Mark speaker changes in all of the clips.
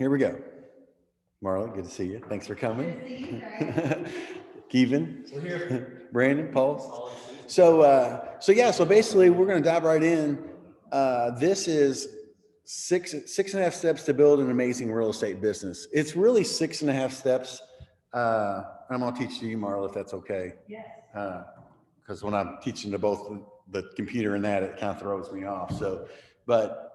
Speaker 1: here we go. Marla, good to see you. Thanks for coming.
Speaker 2: Good to see you guys.
Speaker 1: Kevin,
Speaker 3: We're here.
Speaker 1: Brandon, Paul. So basically we're going to dive right in. This is six and a half steps to build an amazing real estate business. It's really 6.5 steps. I'm going to teach to you, Marla, if that's okay.
Speaker 2: Yes.
Speaker 1: Because when I'm teaching to both the computer and that, it kind of throws me off. So, but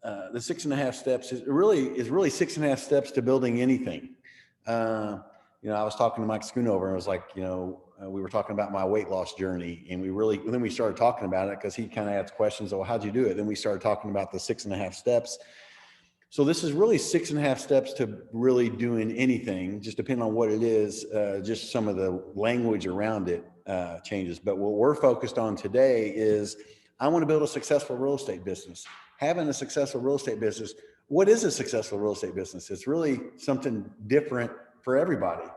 Speaker 1: the 6.5 steps is really 6.5 steps to building anything. I was talking to Mike Schoonover, and I was like, we were talking about my weight loss journey, and then we started talking about it because he kind of asked questions. Oh, how'd you do it? Then we started talking about the 6.5 steps. So this is really 6.5 steps to really doing anything, just depending on what it is. Just some of the language around it changes. But what we're focused on today is I want to build a successful real estate business. Having a successful real estate business, what is a successful real estate business? It's really something different for everybody.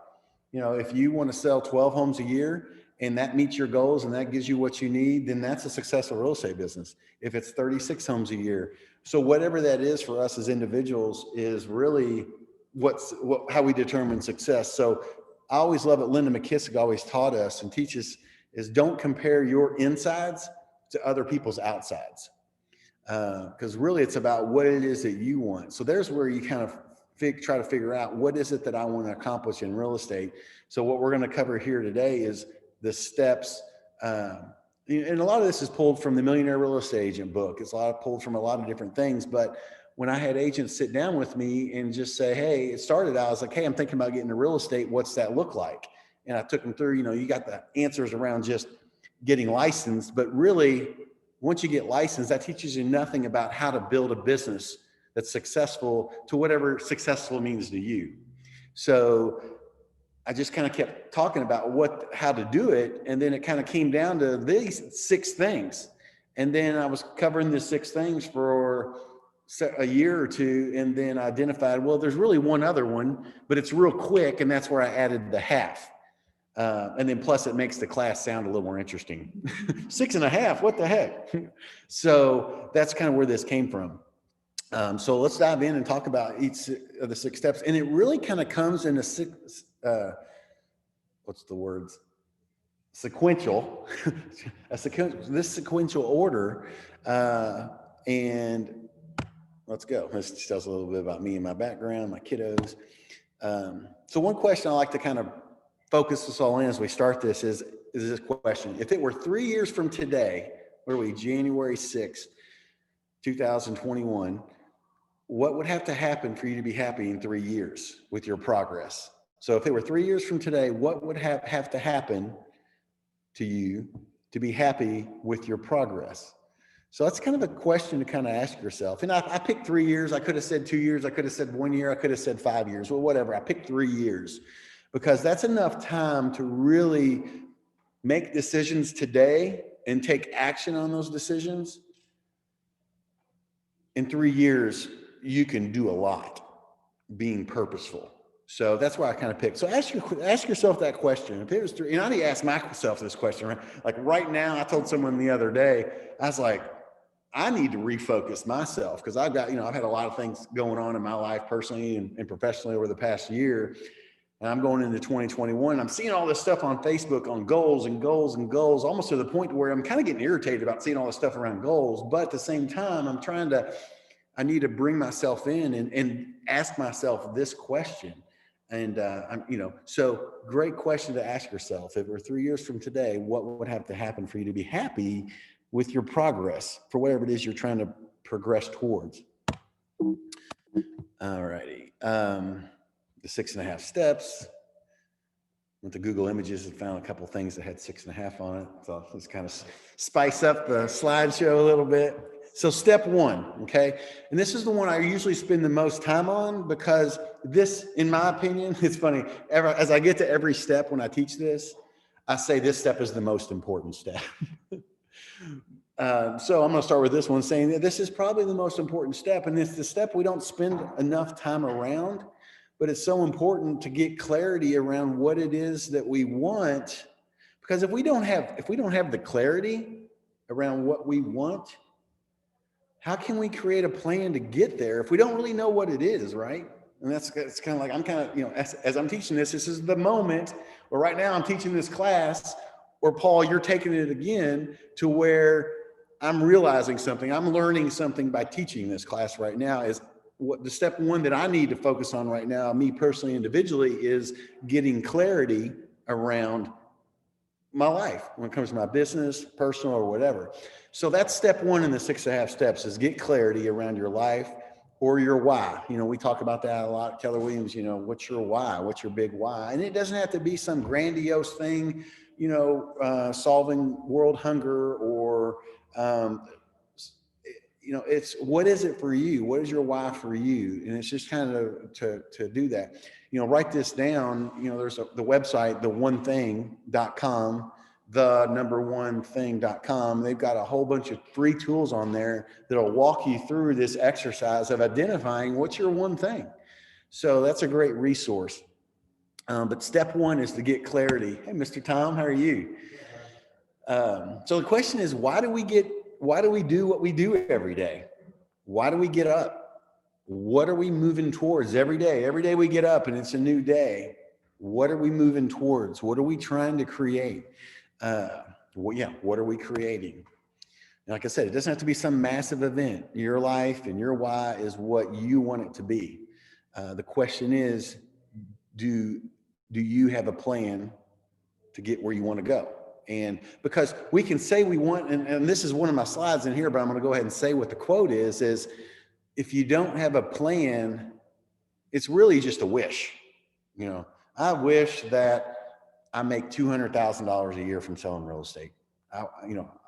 Speaker 1: If you want to sell 12 homes a year and that meets your goals and that gives you what you need, then that's a successful real estate business. If it's 36 homes a year, so whatever that is for us as individuals is really how we determine success. So I always love it. Linda McKissick always taught us and teaches is don't compare your insides to other people's outsides. Because really it's about what it is that you want. So there's where you kind of try to figure out what is it that I want to accomplish in real estate. So what we're going to cover here today is the steps. And a lot of this is pulled from the Millionaire Real Estate Agent book. It's pulled from a lot of different things. But when I had agents sit down with me and just say, hey, it started out, I was like, hey, I'm thinking about getting into real estate. What's that look like? And I took them through, you got the answers around just getting licensed, but really once you get licensed, that teaches you nothing about how to build a business that's successful to whatever successful means to you. So I just kind of kept talking about how to do it. And then it kind of came down to these 6 things. And then I was covering the 6 things for a year or two. And then I identified, well, there's really one other one, but it's real quick. And that's where I added the half. And then plus it makes the class sound a little more interesting. 6.5, what the heck? So that's kind of where this came from. So let's dive in and talk about each of the 6 steps. And it really kind of comes in sequential, this sequential order. And let's go. This tells a little bit about me and my background, my kiddos. So one question I like to kind of focus us all in as we start this is this question. If it were 3 years from today, where are we, January 6th, 2021, what would have to happen for you to be happy in 3 years with your progress? So if it were 3 years from today, what would have to happen to you to be happy with your progress? So that's kind of a question to kind of ask yourself. And I picked 3 years. I could have said 2 years. I could have said 1 year. I could have said 5 years. Well, whatever. I picked 3 years because that's enough time to really make decisions today and take action on those decisions. In 3 years, you can do a lot being purposeful. So that's why I kind of picked. So ask yourself that question. If it was 3, and I need to ask myself this question, right? Like right now, I told someone the other day, I was like, I need to refocus myself because I've got, I've had a lot of things going on in my life personally and professionally over the past year. And I'm going into 2021. I'm seeing all this stuff on Facebook on goals and goals and goals, almost to the point where I'm kind of getting irritated about seeing all this stuff around goals. But at the same time, I need to bring myself in and ask myself this question. And, so great question to ask yourself. If we're 3 years from today, what would have to happen for you to be happy with your progress for whatever it is you're trying to progress towards? All righty. The 6.5 steps. Went to Google Images and found a couple of things that had 6.5 on it. So let's kind of spice up the slideshow a little bit. So step 1, okay? And this is the one I usually spend the most time on because this, in my opinion, it's funny. As I get to every step when I teach this, I say this step is the most important step. So I'm going to start with this one saying that this is probably the most important step. And it's the step we don't spend enough time around, but it's so important to get clarity around what it is that we want. Because if we don't have the clarity around what we want, how can we create a plan to get there if we don't really know what it is, right? And it's kind of like, I'm kind of, as I'm teaching this is the moment where right now I'm teaching this class, or Paul, you're taking it again to where I'm realizing something. I'm learning something by teaching this class right now. Is what the step one that I need to focus on right now, me personally, individually, is getting clarity around my life when it comes to my business, personal, or whatever. So that's step one in the 6.5 steps, is get clarity around your life or your why. We talk about that a lot. Keller Williams, what's your why? What's your big why? And it doesn't have to be some grandiose thing, solving world hunger or, it's what is it for you? What is your why for you? And it's just kind of to do that. Write this down. There's the website, theonething.com, the1thing.com. They've got a whole bunch of free tools on there that'll walk you through this exercise of identifying what's your one thing. So that's a great resource. But step one is to get clarity. Hey, Mr. Tom, how are you? So the question is, why do we do what we do every day? Why do we get up? What are we moving towards every day? Every day we get up and it's a new day. What are we moving towards? What are we trying to create? What are we creating? Like I said, it doesn't have to be some massive event. Your life and your why is what you want it to be. The question is, do you have a plan to get where you want to go? And because we can say we want, and this is one of my slides in here, but I'm going to go ahead and say what the quote is if you don't have a plan, it's really just a wish. I wish that I make $200,000 a year from selling real estate.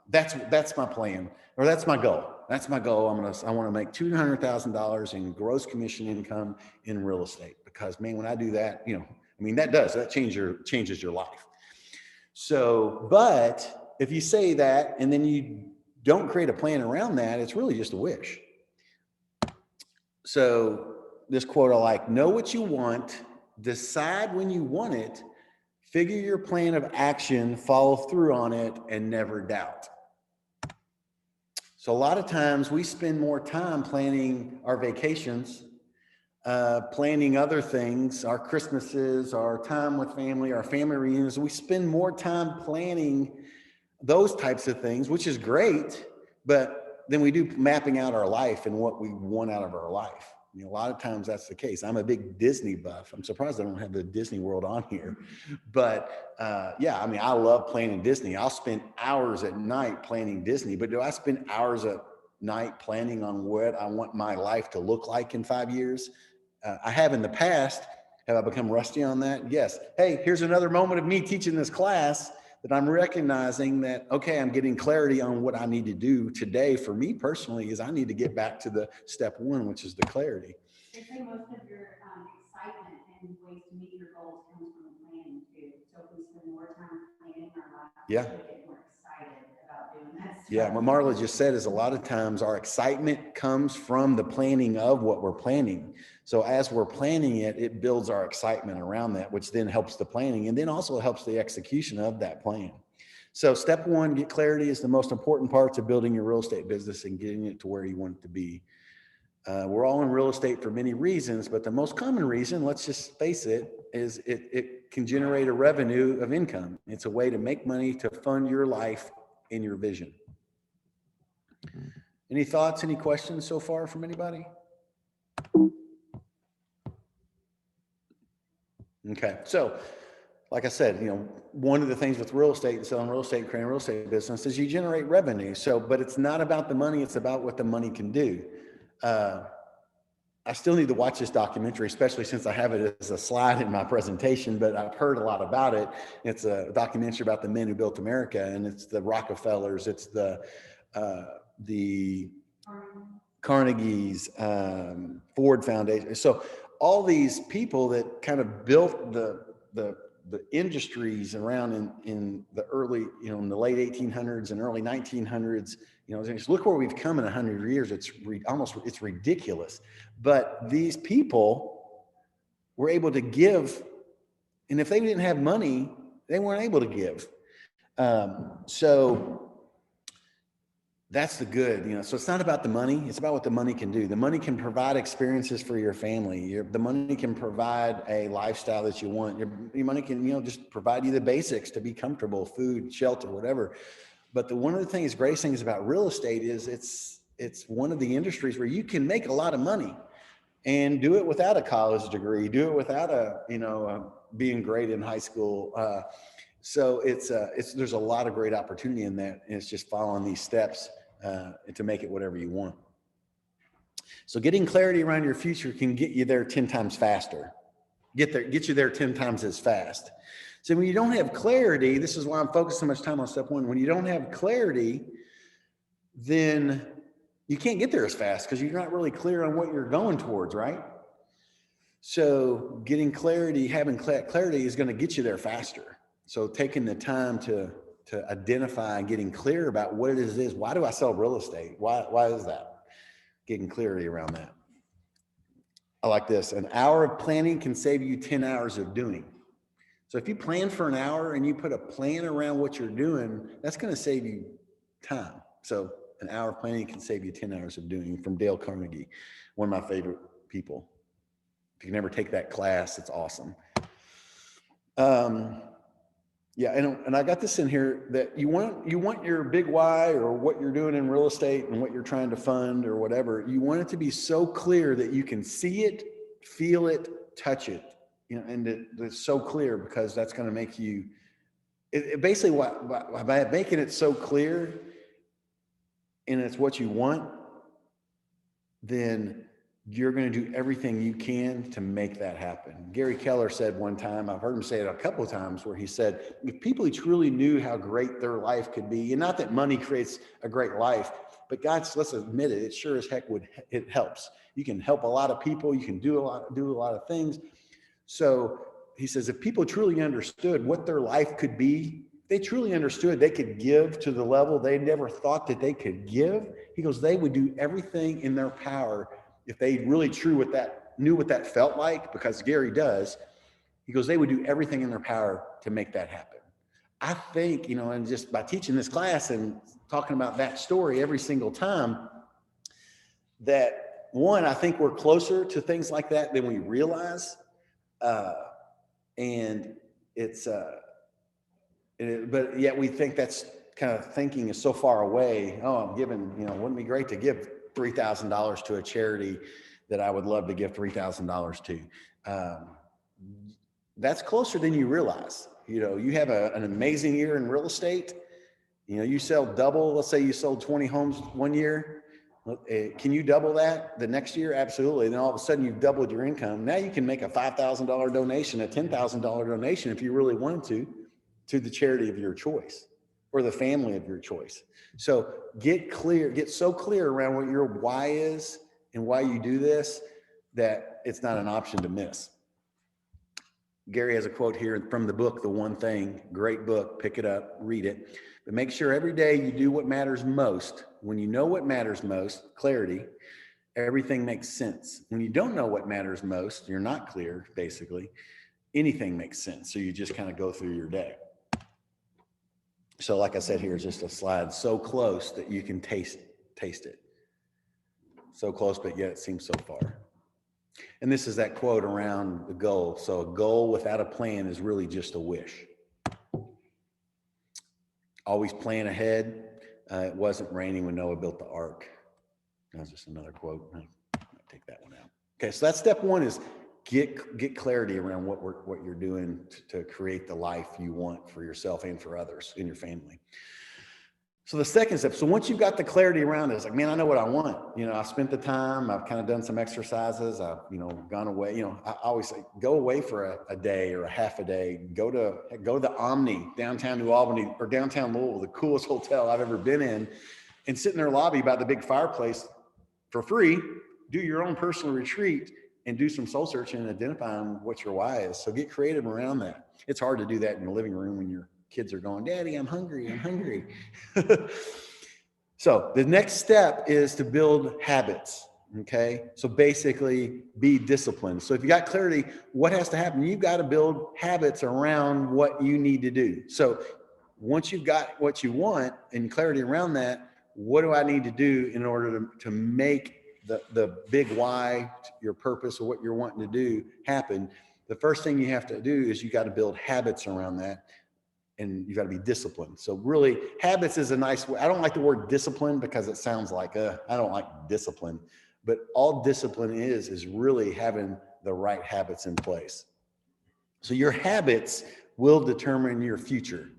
Speaker 1: That's my plan, or that's my goal. That's my goal. I want to make $200,000 in gross commission income in real estate, because man, when I do that, that changes your life. So, but if you say that and then you don't create a plan around that, it's really just a wish. So this quote I like: know what you want, decide when you want it, figure your plan of action, follow through on it, and never doubt. So a lot of times we spend more time planning our vacations, planning other things, our Christmases, our time with family, our family reunions. We spend more time planning those types of things, which is great, but then we do mapping out our life and what we want out of our life. A lot of times that's the case. I'm a big Disney buff. I'm surprised I don't have the Disney World on here, but I love planning Disney. I'll spend hours at night planning Disney, but do I spend hours at night planning on what I want my life to look like in 5 years? I have in the past. Have I become rusty on that? Yes. Hey, here's another moment of me teaching this class that I'm recognizing that, okay, I'm getting clarity on what I need to do today. For me personally, is I need to get back to the step one, which is the clarity.
Speaker 2: They say most of your excitement and ways to meet your goals comes from planning too. So if we spend more time planning our life, we get more excited about doing that stuff.
Speaker 1: Yeah, what Marla just said is a lot of times our excitement comes from the planning of what we're planning. So as we're planning it, it builds our excitement around that, which then helps the planning and then also helps the execution of that plan. So step one, get clarity, is the most important part to building your real estate business and getting it to where you want it to be. We're all in real estate for many reasons, but the most common reason, let's just face it, is it can generate a revenue of income. It's a way to make money to fund your life and your vision. Any thoughts, any questions so far from anybody? Okay, so like I said, one of the things with real estate and selling real estate and creating a real estate business is you generate revenue. So, but it's not about the money, it's about what the money can do. I still need to watch this documentary, especially since I have it as a slide in my presentation, but I've heard a lot about it. It's a documentary about the men who built America, and it's the Rockefellers, it's the Carnegie's, Ford Foundation. So all these people that kind of built the industries around in the early, in the late 1800s and early 1900s, just look where we've come in 100 years. It's ridiculous. But these people were able to give, and if they didn't have money, they weren't able to give. So That's the good, so it's not about the money. It's about what the money can do. The money can provide experiences for your family. The money can provide a lifestyle that you want. Your money can, just provide you the basics to be comfortable, food, shelter, whatever. But one of the greatest things about real estate is it's one of the industries where you can make a lot of money and do it without a college degree, do it without being great in high school. So there's a lot of great opportunity in that. And it's just following these steps to make it whatever you want. So getting clarity around your future can get you there 10 times faster. Get you there 10 times as fast. So when you don't have clarity, this is why I'm focused so much time on step one. When you don't have clarity, then you can't get there as fast because you're not really clear on what you're going towards, right? So getting clarity, having clarity is going to get you there faster. So taking the time to identify and getting clear about what it is. Why do I sell real estate? Why is that? Getting clarity around that. I like this. An hour of planning can save you 10 hours of doing. So if you plan for an hour and you put a plan around what you're doing, that's going to save you time. So an hour of planning can save you 10 hours of doing, from Dale Carnegie, one of my favorite people. If you can ever take that class, it's awesome. Yeah, and I got this in here that you want your big why, or what you're doing in real estate and what you're trying to fund or whatever. You want it to be so clear that you can see it, feel it, touch it, and it's so clear, because that's going to make you. Basically, by making it so clear, and it's what you want, then you're going to do everything you can to make that happen. Gary Keller said one time, I've heard him say it a couple of times, where he said, if people truly knew how great their life could be, and not that money creates a great life, but guys, let's admit it, it sure as heck it helps. You can help a lot of people. You can do a lot of things. So he says, if people truly understood what their life could be, they truly understood they could give to the level they never thought that they could give. He goes, they would do everything in their power. If they really knew what that felt like, because Gary does, he goes, they would do everything in their power to make that happen. I think, and just by teaching this class and talking about that story every single time, that one, I think we're closer to things like that than we realize. And it's, but yet we think that's kind of thinking is so far away. Oh, I'm giving, wouldn't it be great to give $3,000 to a charity that I would love to give $3,000 to. That's closer than you realize. You have an amazing year in real estate. You sell double. Let's say you sold 20 homes one year. Can you double that the next year? Absolutely. And then all of a sudden you've doubled your income. Now you can make a $5,000 donation, a $10,000 donation, if you really wanted to the charity of your choice, or the family of your choice. So get so clear around what your why is and why you do this, that it's not an option to miss. Gary has a quote here from the book, The One Thing. Great book. Pick it up, read it. But make sure every day you do what matters most. When you know what matters most, clarity, everything makes sense. When you don't know what matters most, you're not clear, basically, anything makes sense. So you just kind of go through your day. So like I said, here's just a slide so close that you can taste it. So close, but yet it seems so far. And this is that quote around the goal. So a goal without a plan is really just a wish. Always plan ahead. It wasn't raining when Noah built the ark. That's just another quote. I might take that one out. Okay, so that's step one, is get clarity around what you're doing to create the life you want for yourself and for others in your family. So the second step, so once you've got the clarity around it, it's like, man, I know what I want. I've spent the time, I've kind of done some exercises, I've, gone away. I always say, go away for a day or a half a day, go to the Omni, downtown New Albany, or downtown Louisville, the coolest hotel I've ever been in, and sit in their lobby by the big fireplace for free, do your own personal retreat, and do some soul searching and identifying what your why is. So get creative around that. It's hard to do that in the living room when your kids are going, Daddy, I'm hungry. So the next step is to build habits. Okay. So basically be disciplined. So if you got clarity, what has to happen? You've got to build habits around what you need to do. So once you've got what you want and clarity around that, what do I need to do in order to make the big why, your purpose, or what you're wanting to do happen? The first thing you have to do is you got to build habits around that, and you got to be disciplined. So really, habits is a nice way. I don't like the word discipline because it sounds like I don't like discipline, but all discipline is really having the right habits in place. So your habits will determine your future.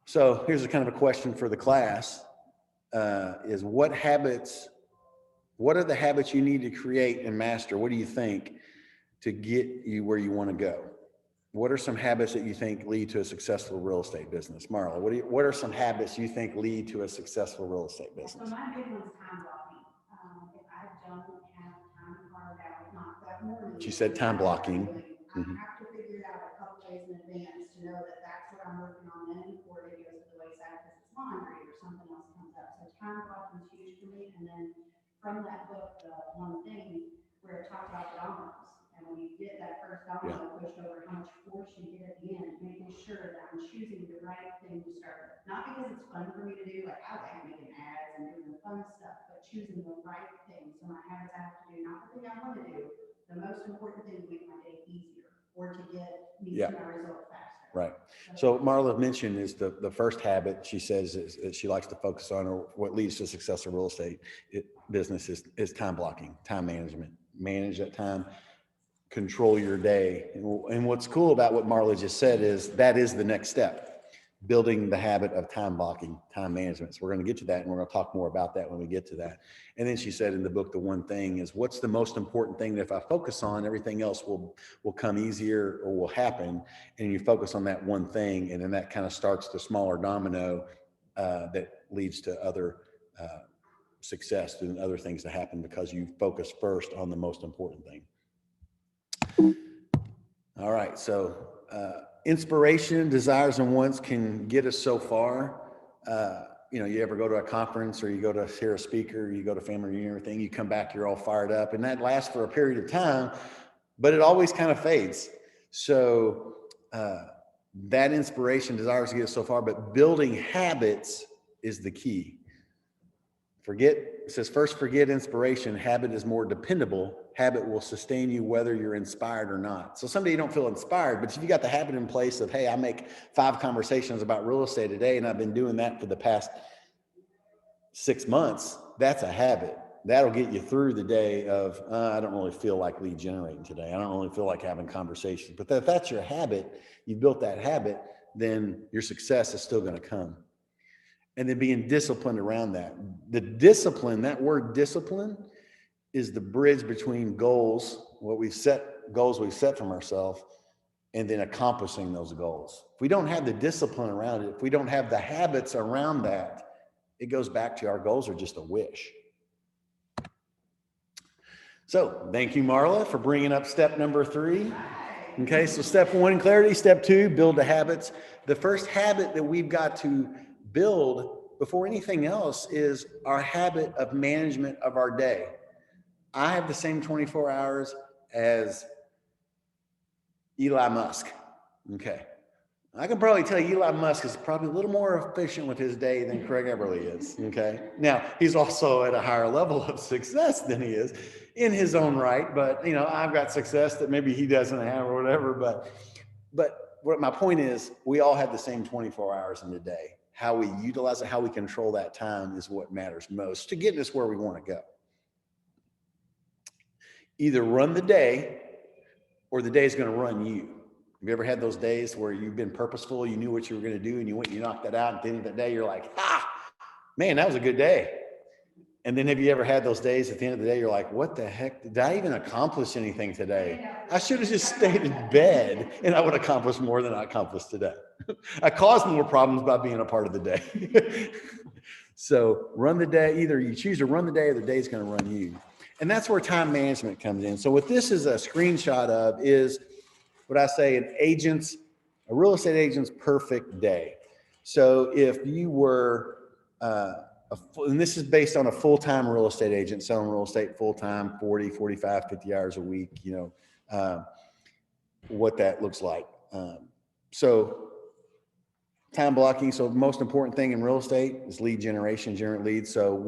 Speaker 1: So here's a kind of a question for the class, is what are the habits you need to create and master? What do you think to get you where you want to go? What are some habits that you think lead to a successful real estate business? Marla, what are some habits you think lead to a successful real estate business?
Speaker 2: So my big one's time blocking. If I don't have time carved out, not that morning.
Speaker 1: She said time blocking.
Speaker 2: I have to figure it out a couple days in advance to know that that's what I'm working on then before it goes to the wayside because it's laundry or something else comes up. So time blocking is huge for me. And then from that book, the one thing where it talks about the dominoes. And when you get that first domino pushed over, how much force you get at the end, making sure that I'm choosing the right thing to start with. Not because it's fun for me to do, like I like making ads and doing the fun stuff, but choosing the right thing. So my habits I have to do, not the thing I want to do, the most important thing to make my day easier or to get me to my result faster.
Speaker 1: Right. So Marla mentioned is the first habit she says is she likes to focus on, or what leads to successful real estate business is time blocking, time management. Manage that time, control your day. And what's cool about what Marla just said is that is the next step, building the habit of time blocking, time management. So we're going to get to that, and we're going to talk more about that when we get to that. And then she said in the book, the one thing is, what's the most important thing that if I focus on, everything else will come easier or will happen. And you focus on that one thing, and then that kind of starts the smaller domino that leads to other success and other things to happen because you focus first on the most important thing. All right, so inspiration, desires, and wants can get us so far. You ever go to a conference or you go to hear a speaker, you go to family reunion or anything, you come back, you're all fired up, and that lasts for a period of time, but it always kind of fades. So that inspiration, desires to get us so far, but building habits is the key. It says, first forget inspiration. Habit is more dependable. Habit will sustain you whether you're inspired or not. So someday you don't feel inspired, but if you got the habit in place of, hey, I make 5 conversations about real estate a day, and I've been doing that for the past 6 months, that's a habit. That'll get you through the day of, I don't really feel like lead generating today. I don't really feel like having conversations. But if that's your habit, you built that habit, then your success is still going to come. And then being disciplined around that. The discipline, that word discipline, is the bridge between goals, goals we've set from ourselves, and then accomplishing those goals. If we don't have the discipline around it, if we don't have the habits around that, it goes back to our goals are just a wish. So thank you, Marla, for bringing up step number 3. Okay, so step 1, clarity. Step 2, build the habits. The first habit that we've got to build before anything else is our habit of management of our day. I have the same 24 hours as Elon Musk. Okay. I can probably tell you Elon Musk is probably a little more efficient with his day than Craig Everly is. Okay. Now, he's also at a higher level of success than he is in his own right. But, I've got success that maybe he doesn't have or whatever. But what my point is, we all have the same 24 hours in the day. How we utilize it, how we control that time is what matters most to getting us where we want to go. Either run the day or the day is going to run you. Have you ever had those days where you've been purposeful, you knew what you were going to do, and you went and you knocked that out, at the end of the day, you're like, man, that was a good day. And then have you ever had those days at the end of the day, you're like, what the heck? Did I even accomplish anything today? I should have just stayed in bed and I would accomplish more than I accomplished today. I caused more problems by being a part of the day. So run the day, either you choose to run the day or the day's going to run you. And that's where time management comes in. So what this is a screenshot of is what I say a real estate agent's perfect day. So if you were, and this is based on a full-time real estate agent selling real estate full-time, 40, 45, 50 hours a week, what that looks like. So time blocking. So the most important thing in real estate is lead generation, generate leads. So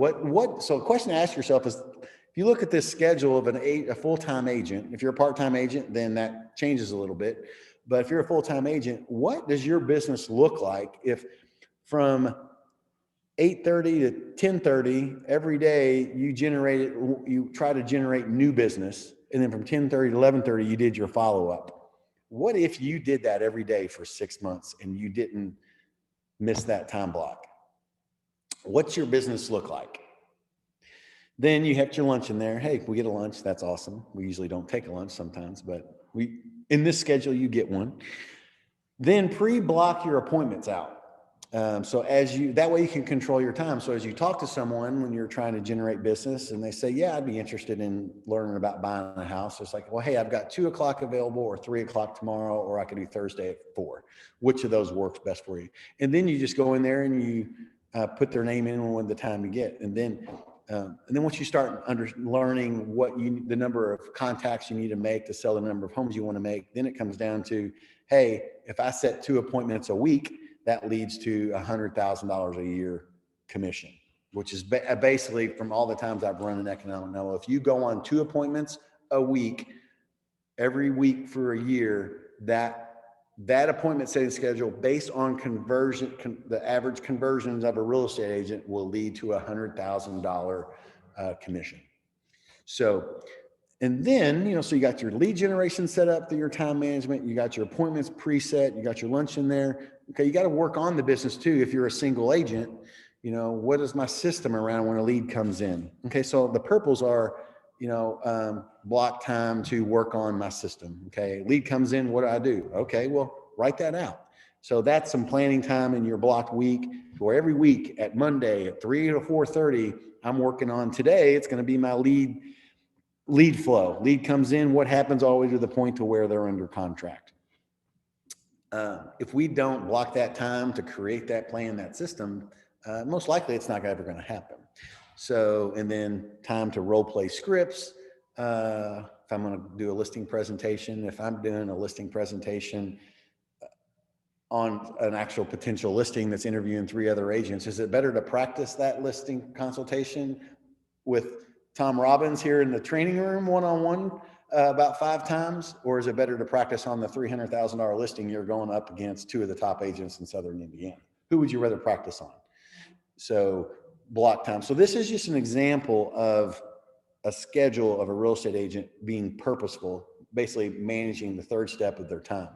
Speaker 1: so the question to ask yourself is, if you look at this schedule of a full-time agent, if you're a part-time agent, then that changes a little bit. But if you're a full-time agent, what does your business look like if from 8:30 to 10:30 every day you try to generate new business, and then from 10:30 to 11:30 you did your follow-up? What if you did that every day for 6 months and you didn't miss that time block? What's your business look like? Then you have your lunch in there. Hey, we get a lunch. That's awesome. We usually don't take a lunch sometimes, but in this schedule, you get one. Then pre-block your appointments out. So that way you can control your time. So as you talk to someone when you're trying to generate business and they say, yeah, I'd be interested in learning about buying a house. It's like, well, hey, I've got 2:00 available or 3:00 tomorrow, or I could do Thursday at 4. Which of those works best for you? And then you just go in there and you put their name in when the time you get. And then once you start learning the number of contacts you need to make to sell the number of homes you want to make, then it comes down to, hey, if I set 2 appointments a week, that leads to $100,000 a year commission, which is basically, from all the times I've run an economic memo, if you go on 2 appointments a week, every week for a year, that appointment setting schedule based on the average conversions of a real estate agent will lead to $100,000 commission. So, and then, so you got your lead generation set up through your time management, you got your appointments preset, you got your lunch in there. Okay, you got to work on the business too. If you're a single agent, what is my system around when a lead comes in? Okay, so the purples are, block time to work on my system. Okay, lead comes in, what do I do? Okay, well, write that out. So that's some planning time in your blocked week, where every week at Monday at 3 to 4:30, I'm working on today. It's going to be my lead flow. Lead comes in, what happens all the way to the point to where they're under contract. If we don't block that time to create that plan, that system, most likely it's not ever going to happen. So, and then time to role play scripts. If I'm going to do a listing presentation, if I'm doing a listing presentation on an actual potential listing that's interviewing 3 other agents, is it better to practice that listing consultation with Tom Robbins here in the training room one-on-one about 5 times, or is it better to practice on the $300,000 listing you're going up against 2 of the top agents in Southern Indiana? Who would you rather practice on? So block time. So this is just an example of a schedule of a real estate agent being purposeful, basically managing the 3rd step of their time.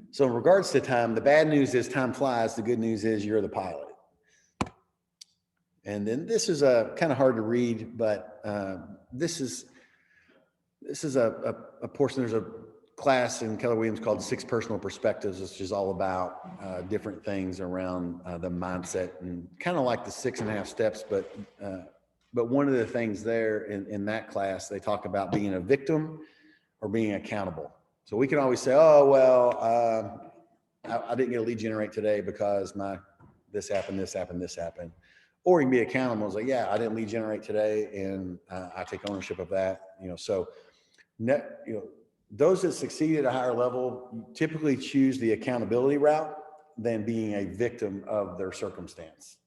Speaker 1: So in regards to time, the bad news is time flies. The good news is you're the pilot. And then this is kind of hard to read, but this is a portion. There's a class in Keller Williams called 6 Personal Perspectives, which is all about different things around the mindset, and kind of like the 6.5 steps. But one of the things there in that class, they talk about being a victim or being accountable. So we can always say, oh, well, I didn't get a lead generate today because this happened. Or you can be accountable. It's like, yeah, I didn't lead generate today, and I take ownership of that. So those that succeed at a higher level typically choose the accountability route than being a victim of their circumstance.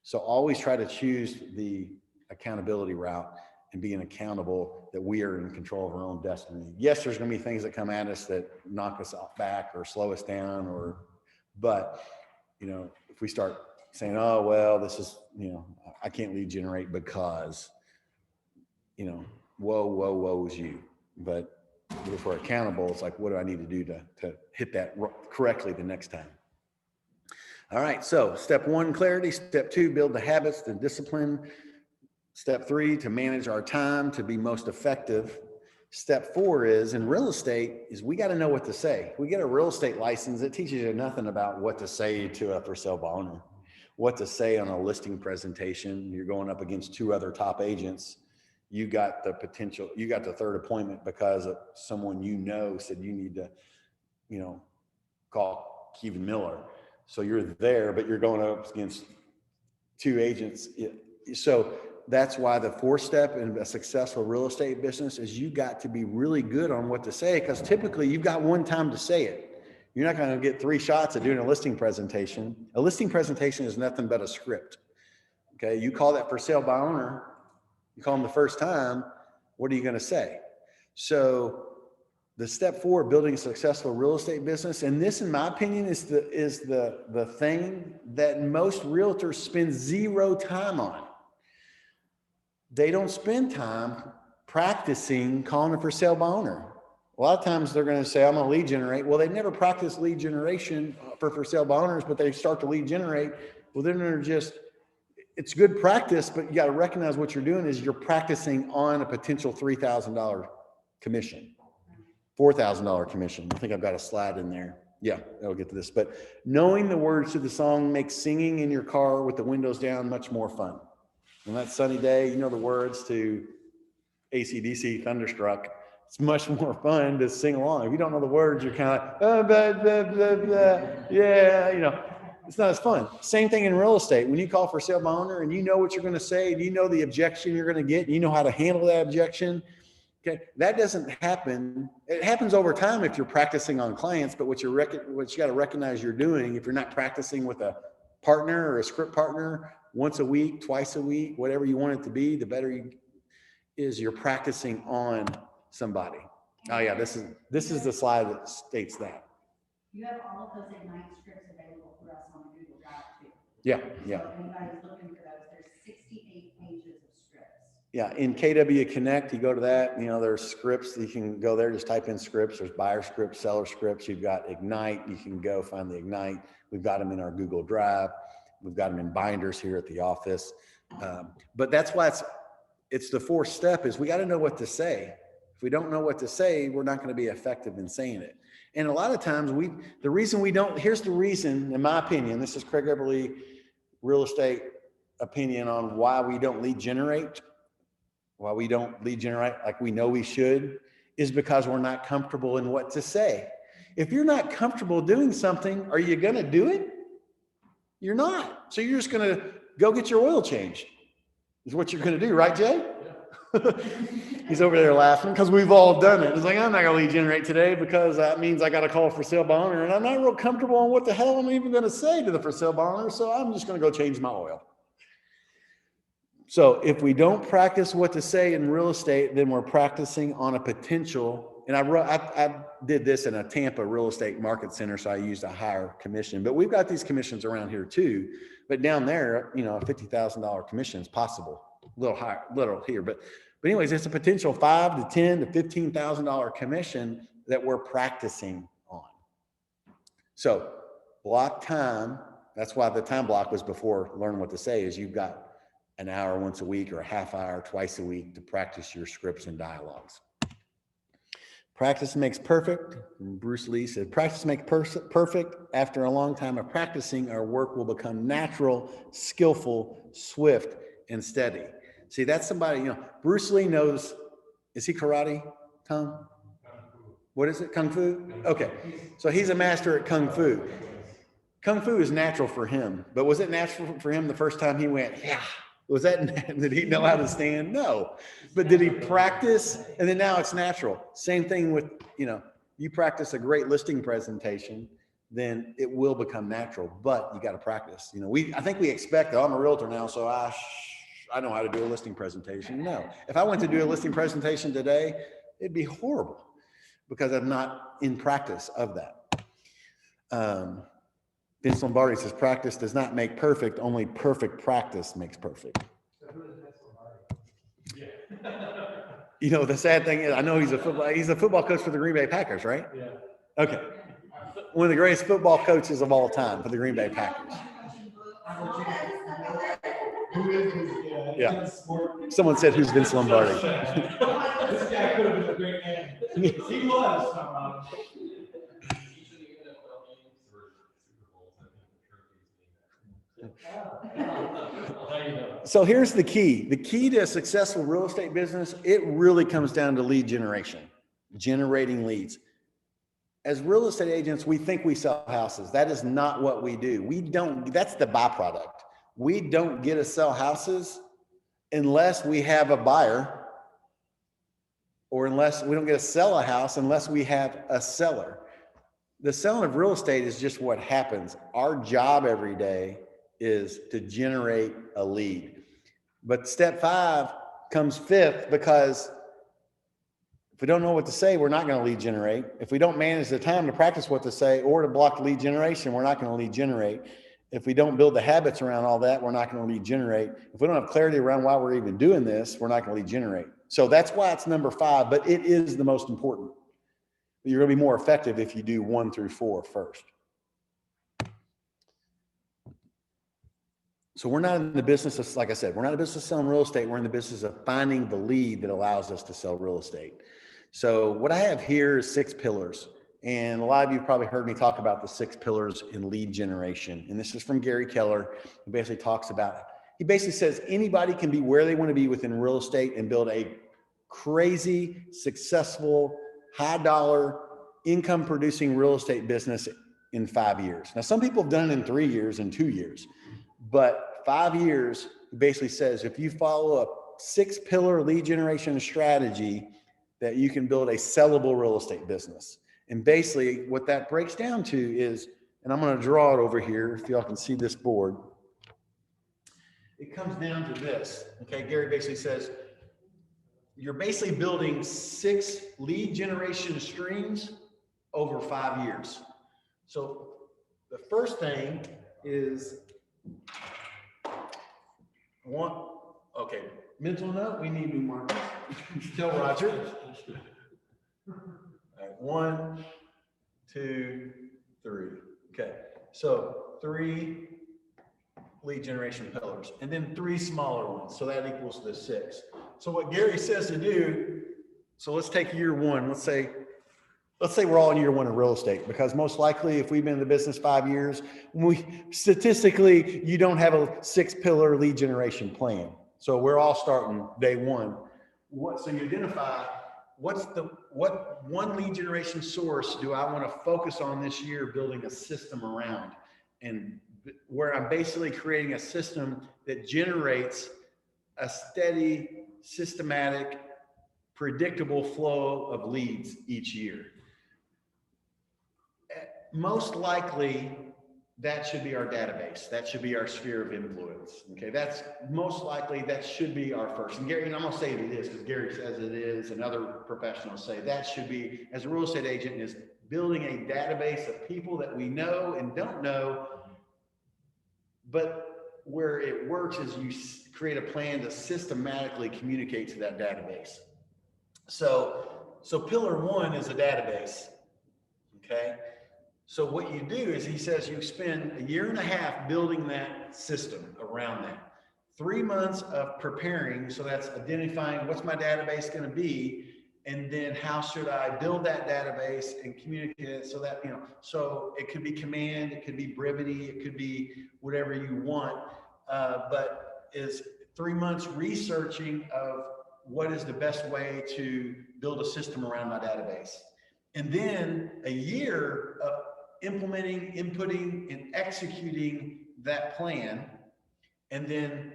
Speaker 1: So always try to choose the accountability route and being accountable that we are in control of our own destiny. Yes, there's going to be things that come at us that knock us off back or slow us down, but if we start saying, oh, well, this is, I can't lead generate because, woe is you. But if we're accountable, it's like, what do I need to do to hit that correctly the next time? All right. So step 1, clarity. Step 2, build the habits, the discipline. Step 3, to manage our time to be most effective. Step 4 is, in real estate, is we got to know what to say. We get a real estate license. It teaches you nothing about what to say to a for sale by owner, what to say on a listing presentation. You're going up against 2 other top agents. You got the potential, you got the 3rd appointment because of someone said you need to, call Kevin Miller. So you're there, but you're going up against 2 agents. So that's why the 4th step in a successful real estate business is you got to be really good on what to say, because typically you've got one time to say it. You're not going to get 3 shots at doing a listing presentation. A listing presentation is nothing but a script. Okay. You call that for sale by owner. You call them the first time. What are you going to say? So the step 4, building a successful real estate business. And this, in my opinion, is the thing that most realtors spend 0 time on. They don't spend time practicing calling it for sale by owner. A lot of times they're going to say, I'm going to lead generate. Well, they never practice lead generation for sale by owners, but they start to lead generate. Well, then they're just, it's good practice, but you got to recognize what you're doing is you're practicing on a potential $3,000 commission, $4,000 commission. I think I've got a slide in there. Yeah, I'll get to this. But knowing the words to the song makes singing in your car with the windows down much more fun. On that sunny day, you know the words to AC/DC Thunderstruck. It's much more fun to sing along. If you don't know the words, you're kind of like, oh, blah, blah, blah, blah. Yeah, you know, it's not as fun. Same thing in real estate. When you call for sale by owner and you know what you're going to say, and you know the objection you're going to get, and you know how to handle that objection. Okay, that doesn't happen. It happens over time if you're practicing on clients, but what you got to recognize you're doing, if you're not practicing with a partner or a script partner once a week, twice a week, whatever you want it to be, the better you're practicing on somebody. Oh yeah, this is the slide that states that.
Speaker 2: You have all of those Ignite scripts available for us on the Google Drive too.
Speaker 1: Yeah.
Speaker 2: So if anybody's looking for those, there's 68 pages of scripts.
Speaker 1: Yeah, in KW Connect, you go to that, you know, there's scripts. You can go there, just type in scripts. There's buyer scripts, seller scripts. You've got Ignite. You can go find the Ignite. We've got them in our Google Drive. We've got them in binders here at the office. But that's why it's the 4th step is we got to know what to say. If we don't know what to say, we're not going to be effective in saying it. And a lot of times here's the reason, in my opinion, this is Craig Eberly real estate opinion on why we don't lead generate like we know we should, is because we're not comfortable in what to say. If you're not comfortable doing something, are you going to do it? You're not. So you're just going to go get your oil changed is what you're going to do. Right, Jay? Yeah. He's over there laughing because we've all done it. It's like, I'm not going to lead generate today because that means I got to call for sale by owner. And I'm not real comfortable on what the hell I'm even going to say to the for sale by owner. So I'm just going to go change my oil. So if we don't practice what to say in real estate, then we're practicing on a potential. And I did this in a Tampa real estate market center, so I used a higher commission. But we've got these commissions around here too. But down there, you know, a $50,000 commission is possible. A little higher, little here. But anyways, it's a potential $5,000 to $10,000 to $15,000 commission that we're practicing on. So block time. That's why the time block was before learn what to say, is you've got an hour once a week or a half hour twice a week to practice your scripts and dialogues. Practice makes perfect. Bruce Lee said, practice makes perfect. After a long time of practicing, our work will become natural, skillful, swift, and steady. See, that's somebody, you know, Bruce Lee knows, is he karate, Tom? What is it, Kung Fu? Okay, so he's a master at Kung Fu. Kung Fu is natural for him, but was it natural for him the first time he went, yeah? Did he know how to stand? No. But did he practice? And then now it's natural. Same thing with, you know, you practice a great listing presentation, then it will become natural, but you got to practice. You know, I think we expect, oh, I'm a realtor now, so I know how to do a listing presentation. No. If I went to do a listing presentation today, it'd be horrible because I'm not in practice of that. Vince Lombardi says, practice does not make perfect, only perfect practice makes perfect. So who is Vince Lombardi? Yeah. You know, the sad thing is, I know he's a football coach for the Green Bay Packers, right? Yeah. Okay. One of the greatest football coaches of all time for the Green Bay Packers. Yeah. Someone said, who's Vince Lombardi?
Speaker 3: This guy could have been a great man. He was.
Speaker 1: So here's the key. The key to a successful real estate business, it really comes down to lead generation, generating leads. As real estate agents, we think we sell houses. That is not what we do. We don't, that's the byproduct. We don't get to sell houses unless we have a buyer, or unless we don't get to sell a house unless we have a seller. the selling of real estate is just what happens. Our job every day is to generate a lead. But step 5 comes 5th, because if we don't know what to say, we're not going to lead generate. If we don't manage the time to practice what to say or to block lead generation, we're not going to lead generate. If we don't build the habits around all that, we're not going to lead generate. If we don't have clarity around why we're even doing this, we're not going to lead generate. So that's why it's number 5, but it is the most important. You're going to be more effective if you do 1 through 4 first. So we're not in the business of, like I said, we're not in the business of selling real estate. We're in the business of finding the lead that allows us to sell real estate. So what I have here is 6 pillars. And a lot of you have probably heard me talk about the 6 pillars in lead generation. And this is from Gary Keller. He basically talks about, he basically says anybody can be where they want to be within real estate and build a crazy, successful, high dollar, income producing real estate business in 5 years. Now, some people have done it in 3 years and 2 years, but 5 years, he basically says if you follow a 6 pillar lead generation strategy, that you can build a sellable real estate business. And basically what that breaks down to is, and I'm going to draw it over here if y'all can see this board. It comes down to this. Okay, Gary basically says you're basically building 6 lead generation streams over 5 years. So the first thing is mental note, we need new markers. Tell Roger. All right, 1, 2, 3. Okay, so 3 lead generation pillars, and then 3 smaller ones. So that equals the 6. So what Gary says to do, so let's take year 1. Let's say we're all in year 1 of real estate, because most likely if we've been in the business 5 years, statistically, you don't have a 6 pillar lead generation plan. So we're all starting day 1. So you identify what one lead generation source do I want to focus on this year, building a system around, and where I'm basically creating a system that generates a steady, systematic, predictable flow of leads each year. Most likely, that should be our database. That should be our sphere of influence. Okay, that's most likely, that should be our first. And Gary, and I'm gonna say it is because Gary says it is, and other professionals say that should be, as a real estate agent, is building a database of people that we know and don't know. But where it works is you create a plan to systematically communicate to that database. So pillar 1 is a database. Okay. So what you do is, he says you spend a year and a half building that system around that. 3 months of preparing, so that's identifying what's my database going to be, and then how should I build that database and communicate it so that, so it could be command, it could be brevity, it could be whatever you want, but is 3 months researching of what is the best way to build a system around my database. And then a year of implementing, inputting, and executing that plan. And then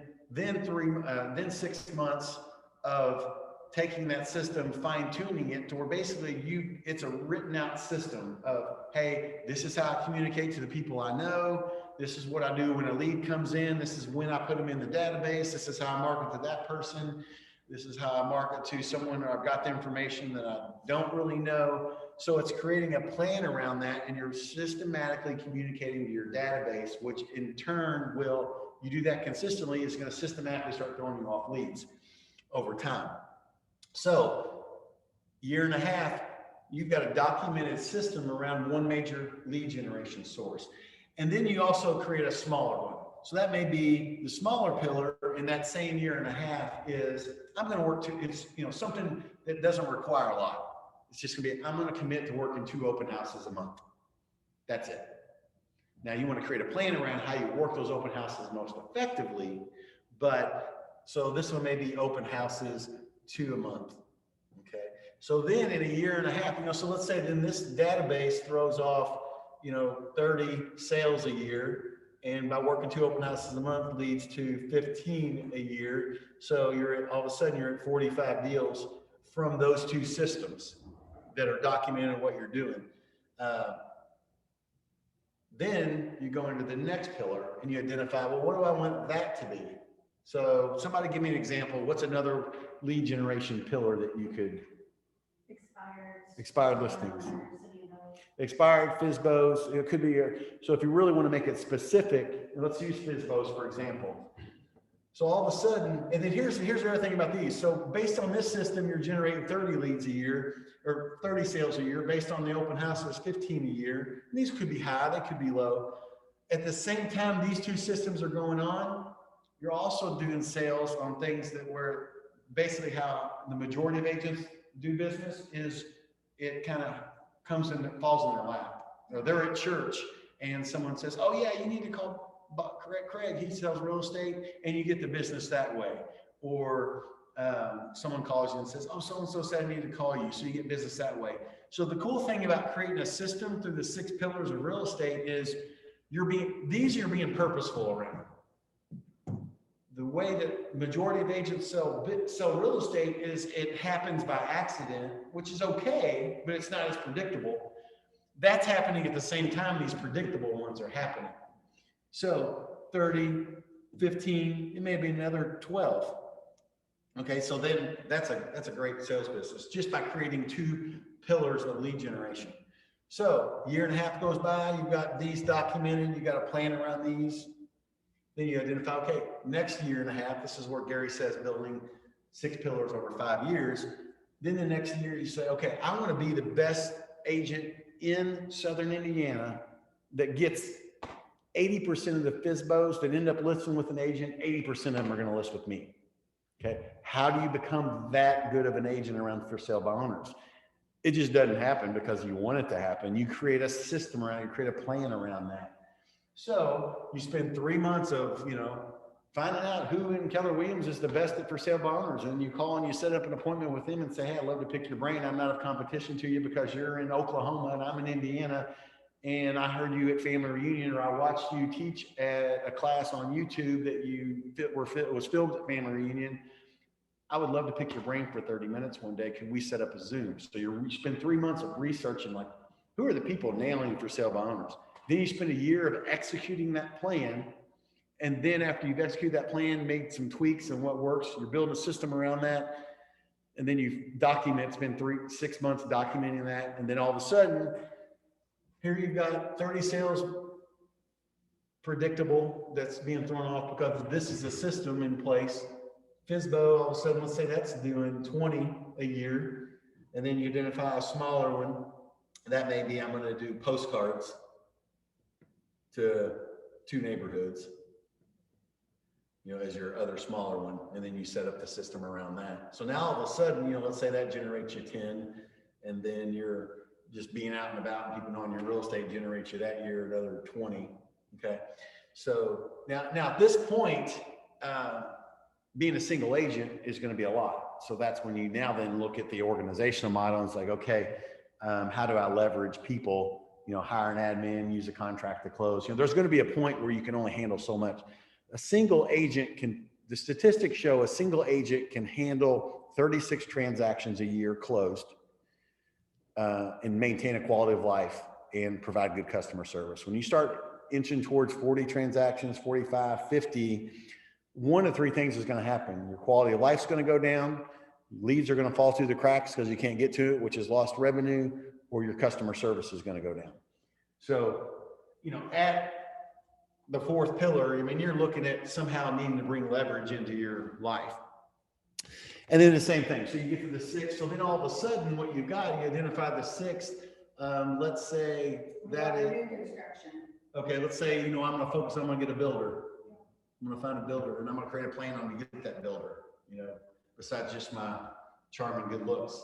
Speaker 1: 6 months of taking that system, fine tuning it to where basically it's a written out system of, hey, this is how I communicate to the people I know. This is what I do when a lead comes in. This is when I put them in the database. This is how I market to that person. This is how I market to someone, or I've got the information that I don't really know. So it's creating a plan around that, and you're systematically communicating to your database, which in turn you do that consistently, is going to systematically start throwing you off leads over time. So year and a half, you've got a documented system around one major lead generation source. And then you also create a smaller one. So that may be the smaller pillar in that same year and a half is, I'm going to work to, it's, something that doesn't require a lot. It's just going to be, I'm going to commit to working 2 open houses a month. That's it. Now you want to create a plan around how you work those open houses most effectively. But so this one may be open houses 2 a month. Okay. So then in a year and a half, so let's say then this database throws off, 30 sales a year. And by working 2 open houses a month leads to 15 a year. So all of a sudden you're at 45 deals from those 2 systems that are documenting what you're doing. Then you go into the next pillar and you identify, well, what do I want that to be? So somebody give me an example. What's another lead generation pillar that you could? Expired listings. Expired FSBOs. It could be, so if you really want to make it specific, let's use FSBOs for example. So all of a sudden, and then here's the other thing about these. So based on this system, you're generating 30 leads a year or 30 sales a year. Based on the open house, it's 15 a year. And these could be high, they could be low. At the same time, these two systems are going on. You're also doing sales on things that were basically how the majority of agents do business is it kind of comes in, falls in their lap. Or they're at church and someone says, oh yeah, you need to call Craig, he sells real estate, and you get the business that way. Or someone calls you and says, oh, so-and-so said I need to call you, so you get business that way. So the cool thing about creating a system through the 6 pillars of real estate is you're being purposeful around. The way that majority of agents sell real estate is it happens by accident, which is okay, but it's not as predictable. That's happening at the same time these predictable ones are happening. So 30, 15, it may be another 12. Okay, so then that's a great sales business just by creating 2 pillars of lead generation. So a year and a half goes by, you've got these documented, you got a plan around these. Then you identify, okay, next year and a half, this is where Gary says building 6 pillars over 5 years. Then the next year you say, okay, I want to be the best agent in Southern Indiana that gets 80% of the FSBOs that end up listing with an agent, 80% of them are going to list with me. Okay. How do you become that good of an agent around for sale by owners? It just doesn't happen because you want it to happen. You create a system around it, you create a plan around that. So you spend 3 months of, finding out who in Keller Williams is the best at for sale by owners. And you call and you set up an appointment with them and say, hey, I'd love to pick your brain. I'm not of competition to you because you're in Oklahoma and I'm in Indiana. And I heard you at family reunion, or I watched you teach at a class on YouTube that was filmed at family reunion. I would love to pick your brain for 30 minutes one day. Can we set up a Zoom? So you spend 3 months of researching, like, who are the people nailing for sale by owners? Then you spend a year of executing that plan. And then after you've executed that plan, made some tweaks and what works, you're building a system around that. And then you document, spend 6 months documenting that. And then all of a sudden, here you've got 30 sales predictable that's being thrown off because this is a system in place. FSBO, all of a sudden, let's say that's doing 20 a year. And then you identify a smaller one. That may be, I'm going to do postcards to 2 neighborhoods, as your other smaller one. And then you set up the system around that. So now all of a sudden, let's say that generates you 10, and then you're just being out and about and people knowing your real estate generates you that year another 20. Okay. So now at this point, being a single agent is going to be a lot. So that's when you now then look at the organizational model and it's like, okay, how do I leverage people, hire an admin, use a contract to close? There's going to be a point where you can only handle so much. A single agent the statistics show a single agent can handle 36 transactions a year closed. And maintain a quality of life and provide good customer service. When you start inching towards 40 transactions, 45, 50, 1 of 3 things is going to happen. Your quality of life is going to go down. Leads are going to fall through the cracks because you can't get to it, which is lost revenue, or your customer service is going to go down. So, at the 4th pillar, you're looking at somehow needing to bring leverage into your life. And then the same thing. So you get to the 6th. So then all of a sudden what you identify the 6th. Let's say that is, okay, let's say, I'm going to focus, I'm going to get a builder. I'm going to find a builder and I'm going to create a plan on to get that builder, besides just my charming good looks,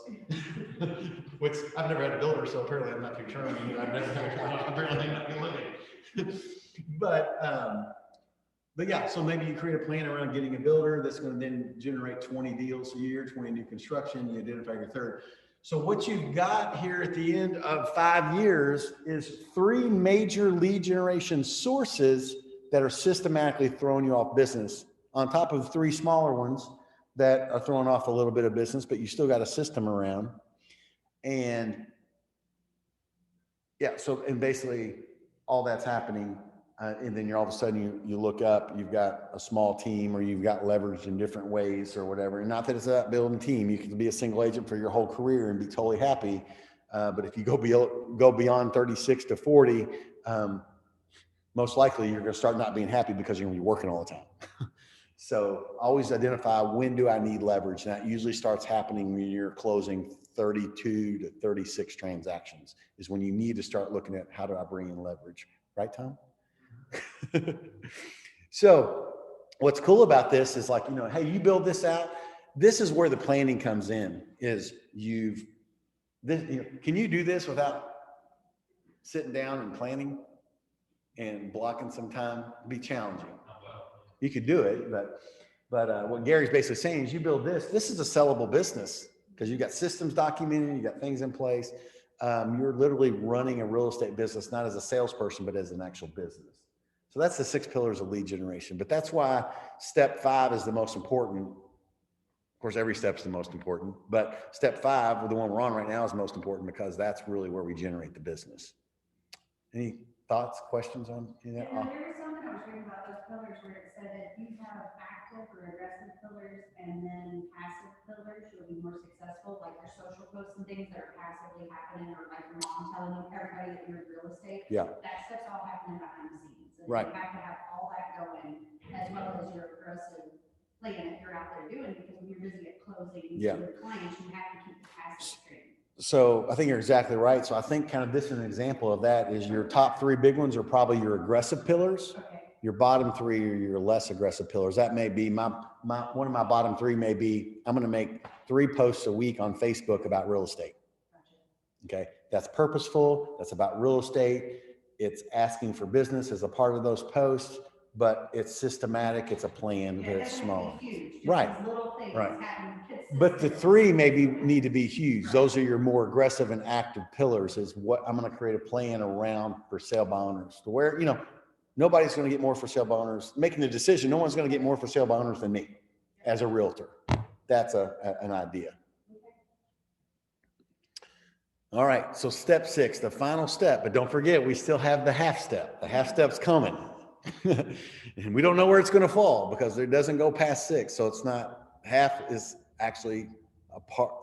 Speaker 1: which I've never had a builder. So apparently I'm not too charming. I'm apparently not good looking. But yeah, so maybe you create a plan around getting a builder that's going to then generate 20 deals a year, 20 new construction, you identify your 3rd. So what you've got here at the end of 5 years is 3 major lead generation sources that are systematically throwing you off business, on top of 3 smaller ones that are throwing off a little bit of business, but you still got a system around. And yeah, so, and basically all that's happening. And then you're all of a sudden you look up, you've got a small team or you've got leverage in different ways or whatever. And not that it's about building a team. You can be a single agent for your whole career and be totally happy. But if you go beyond 36 to 40, most likely you're going to start not being happy because you're going to be working all the time. So always identify, when do I need leverage? And that usually starts happening when you're closing 32 to 36 transactions, is when you need to start looking at, how do I bring in leverage? Right, Tom? So what's cool about this is, like, hey, you build this out. This is where the planning comes in, is can you do this without sitting down and planning and blocking some time? It'd be challenging. You could do it, but what Gary's basically saying is, you build this is a sellable business because you got systems documented, you got things in place. You're literally running a real estate business, not as a salesperson, but as an actual business. So that's the 6 pillars of lead generation. But that's why step 5 is the most important. Of course, every step is the most important, but step 5, the one we're on right now, is most important because that's really where we generate the business. Any thoughts, questions on that?
Speaker 2: And there was something I was reading about those pillars where it said that you have active or aggressive pillars and then passive pillars, you'll be more successful, like your social posts and things that are passively happening, or like your mom telling everybody that you're in real estate.
Speaker 1: Yeah.
Speaker 2: That stuff's all happening behind the scenes. And
Speaker 1: Right.
Speaker 2: you have to have all that going, as well as your aggressive plan that you're out there doing, because when you're busy at closing your clients, you have to keep the passive straight.
Speaker 1: So I think you're exactly right. So I think kind of this is an example of that, is your top 3 big ones are probably your aggressive pillars.
Speaker 2: Okay.
Speaker 1: Your bottom 3 are your less aggressive pillars. That may be one of my bottom 3 may be, I'm going to make 3 posts a week on Facebook about real estate.
Speaker 2: Gotcha.
Speaker 1: Okay. That's purposeful. That's about real estate. It's asking for business as a part of those posts, but it's systematic. It's a plan, but it's small. Right. Right. But the 3 maybe need to be huge. Those are your more aggressive and active pillars, is what I'm going to create a plan around for sale by owners, to where, nobody's going to get more for sale by owners. Making the decision, no one's going to get more for sale by owners than me as a realtor. That's an idea. All right. So step 6, the final step, but don't forget, we still have the half step. The half step's coming. And we don't know where it's going to fall because it doesn't go past 6. So it's not, half is actually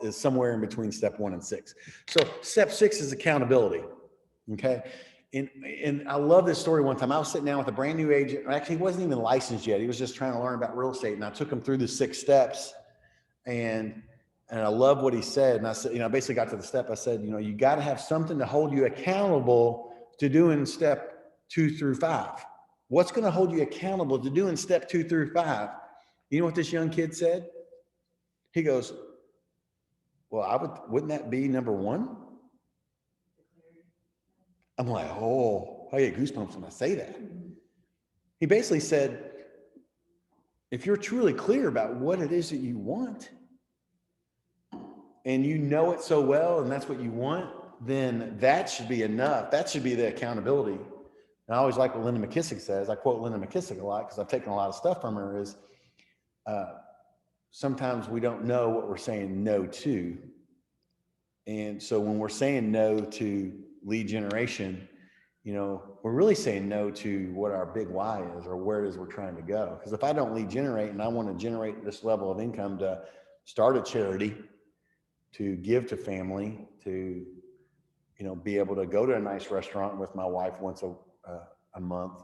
Speaker 1: is somewhere in between step 1 and 6. So step 6 is accountability. Okay. And I love this story. One time I was sitting down with a brand new agent. Actually, he wasn't even licensed yet. He was just trying to learn about real estate. And I took him through the 6 steps, and I love what he said. And I said, I basically got to the step. I said, you got to have something to hold you accountable to doing step 2 through 5. What's going to hold you accountable to doing step 2 through 5? You know what this young kid said? He goes, well, wouldn't that be number 1? I'm like, oh, I get goosebumps when I say that. He basically said, if you're truly clear about what it is that you want, and you know it so well, and that's what you want, then that should be enough. That should be the accountability. And I always like what Linda McKissick says. I quote Linda McKissick a lot because I've taken a lot of stuff from her, is sometimes we don't know what we're saying no to. And so when we're saying no to lead generation, we're really saying no to what our big why is, or where it is we're trying to go. Because if I don't lead generate and I want to generate this level of income to start a charity, to give to family, to, be able to go to a nice restaurant with my wife once a month,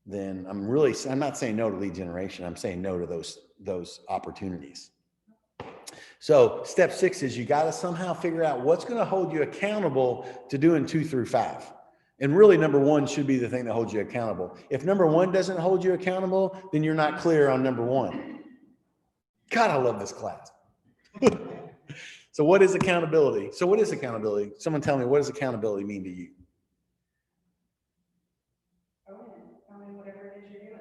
Speaker 1: then I'm not saying no to lead generation. I'm saying no to those opportunities. So step 6 is, you got to somehow figure out what's going to hold you accountable to doing 2 through 5. And really, number 1 should be the thing that holds you accountable. If number 1 doesn't hold you accountable, then you're not clear on number 1. God, I love this class. So what is accountability? Someone tell me, what does accountability mean to you?
Speaker 2: Owning whatever it is you're doing,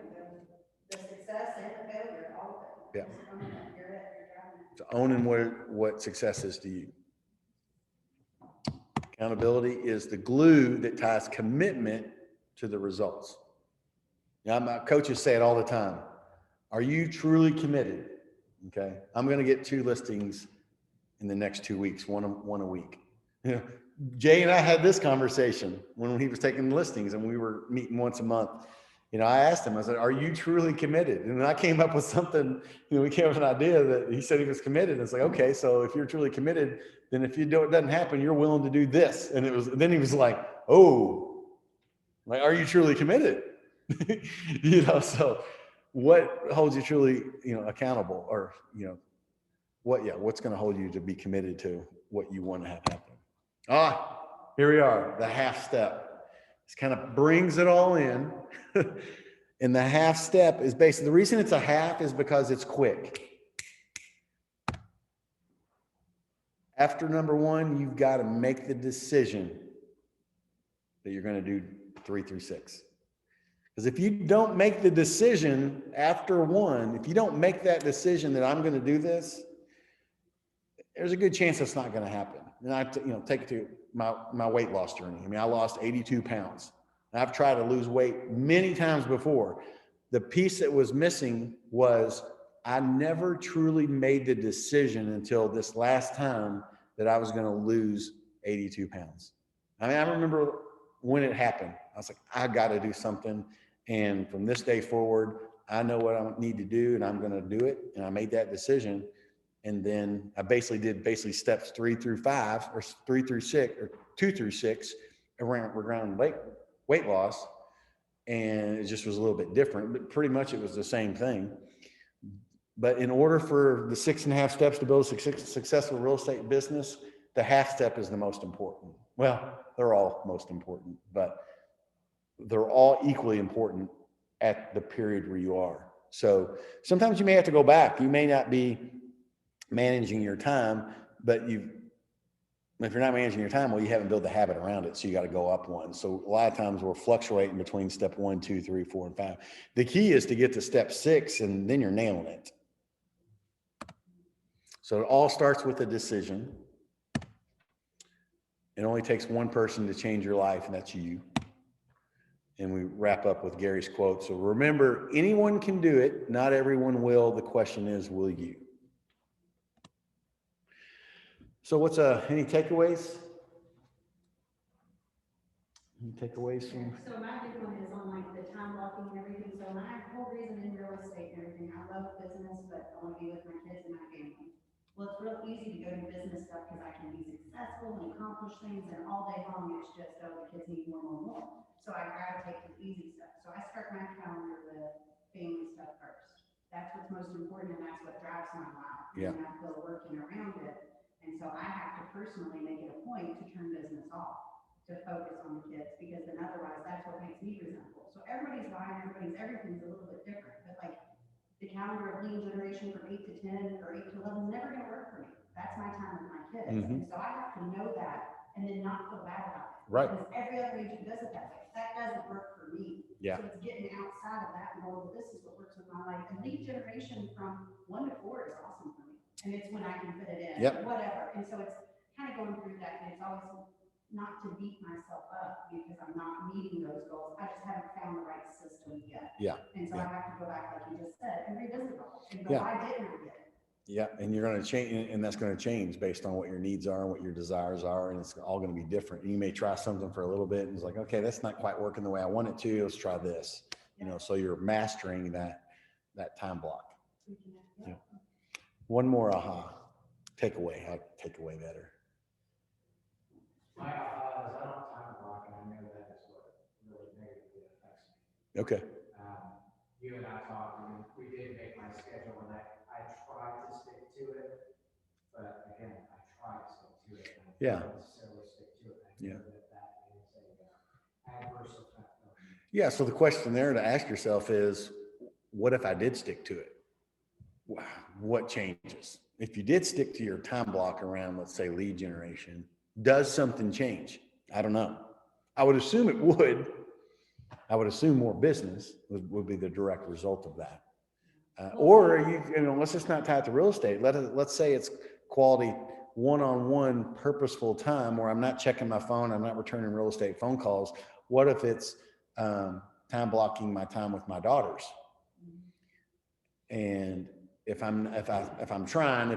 Speaker 2: the success and the failure, all of it.
Speaker 1: Yeah.
Speaker 2: Just owning it. You're driving it.
Speaker 1: So owning what success is to you. Accountability is the glue that ties commitment to the results. Now, my coaches say it all the time. Are you truly committed? Okay. I'm going to get 2 listings in the next 2 weeks, one a week. Jay and I had this conversation when he was taking listings and we were meeting once a month. You know, I asked him, I said, are you truly committed? And then I came up with something, you know, we came up with an idea that he said he was committed. It's like, okay, so if you're truly committed, then if you don't, it doesn't happen, you're willing to do this. And then he was like, oh, like, are you truly committed? You know, so what holds you truly, you know, accountable, or, you know, what's going to hold you to be committed to what you want to have happen? Here we are, the half step. This kind of brings it all in. And the half step is basically, the reason it's a half is because it's quick. After number one, you've got to make the decision that you're going to do 3 through 6. Because if you don't make the decision after one, if you don't make that decision that I'm going to do this, there's a good chance that's not going to happen. And I, you know, take it to my weight loss journey. I mean, I lost 82 pounds. I've tried to lose weight many times before. The piece that was missing was I never truly made the decision until this last time that I was going to lose 82 pounds. I mean, I remember when it happened. I was like, I got to do something. And from this day forward, I know what I need to do and I'm going to do it. And I made that decision. And then I did steps 3 through 5 or 3 through 6 or 2 through 6 around weight loss. And it just was a little bit different, but pretty much it was the same thing. But in order for the 6.5 steps to build a successful real estate business, the half step is the most important. Well, they're all most important, but they're all equally important at the period where you are. So sometimes you may have to go back. You may not be managing your time, but if you're not managing your time, well, you haven't built the habit around it. So you got to go up one. So a lot of times we're fluctuating between step 1, 2, 3, 4, and 5. The key is to get to step 6 and then you're nailing it. So it all starts with a decision. It only takes one person to change your life, and that's you. And we wrap up with Gary's quote. So remember, anyone can do it. Not everyone will. The question is, will you? So what's any takeaways? Any takeaways from?
Speaker 2: So my big one is on like the time blocking and everything. So my whole reason in real estate and everything, I love business, but I want to be with my kids and my family. Well, it's real easy to go do business stuff because I can be successful and accomplish things, and all day long it's just, oh, the kids need more. So I gravitate to the easy stuff. So I start my calendar with family stuff first. That's what's most important, and that's what drives my life.
Speaker 1: Yeah.
Speaker 2: And I feel working around it. And so I have to personally make it a point to turn business off, to focus on the kids, because then otherwise that's what makes me resentful. So everybody's buying, everything's a little bit different, but like the calendar of lead generation from 8 to 10 or 8 to 11 is never going to work for me. That's my time with my kids. And so I have to know that and then not feel bad about it.
Speaker 1: Right.
Speaker 2: Because every other agent does it that way. That doesn't work for me.
Speaker 1: Yeah.
Speaker 2: So it's getting outside of that and going, well, this is what works with my life. And lead generation from 1 to 4 is awesome for me. And it's when I can fit it in, whatever. And so it's kind of going through that. And it's always not to beat myself up because I'm not meeting those goals. I just haven't found the right system yet.
Speaker 1: Yeah.
Speaker 2: And so I have to go back, like you just said, and revisit it all. And go, why didn't I get it?
Speaker 1: Yeah, and you're going to change, and that's going to change based on what your needs are and what your desires are, and it's all going to be different. And you may try something for a little bit, and it's like, okay, that's not quite working the way I want it to. Let's try this. You know, so you're mastering that time block. Yeah. One more takeaway. How to take away better.
Speaker 3: My aha is I don't time block, and I know that is what really negatively affects me.
Speaker 1: Okay.
Speaker 3: You and I talked, and we did make my schedule, and I tried to stick to it, but again, I tried to stick to it, and I didn't necessarily stick to it. I know that is a adverse effect on me.
Speaker 1: Yeah, so the question there to ask yourself is, what if I did stick to it? What changes? If you did stick to your time block around, let's say, lead generation, does something change? I don't know. I would assume it would. I would assume more business would be the direct result of that. Or you know, let's just not tie it to real estate. Let's say it's quality one-on-one purposeful time where I'm not checking my phone, I'm not returning real estate phone calls. What if it's time blocking my time with my daughters? And if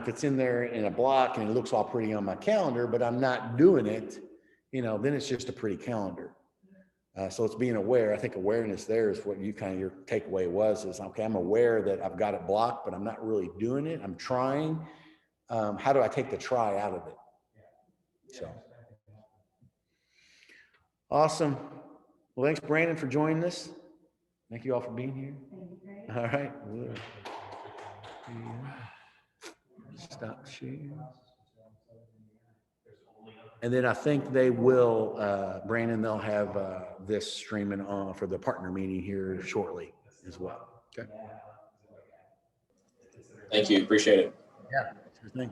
Speaker 1: it's in there in a block and it looks all pretty on my calendar, but I'm not doing it, then it's just a pretty calendar. So it's being aware. I think awareness there is what your takeaway was, is, okay, I'm aware that I've got it blocked, but I'm not really doing it. I'm trying. How do I take the try out of it? So awesome. Well, thanks, Brandon, for joining us. Thank you all for being here. All right. We'll stop sharing. And then I think they will, Brandon, they'll have this streaming on for the partner meeting here shortly as well. Okay.
Speaker 4: Thank you. Appreciate it.
Speaker 1: Yeah, sure thing.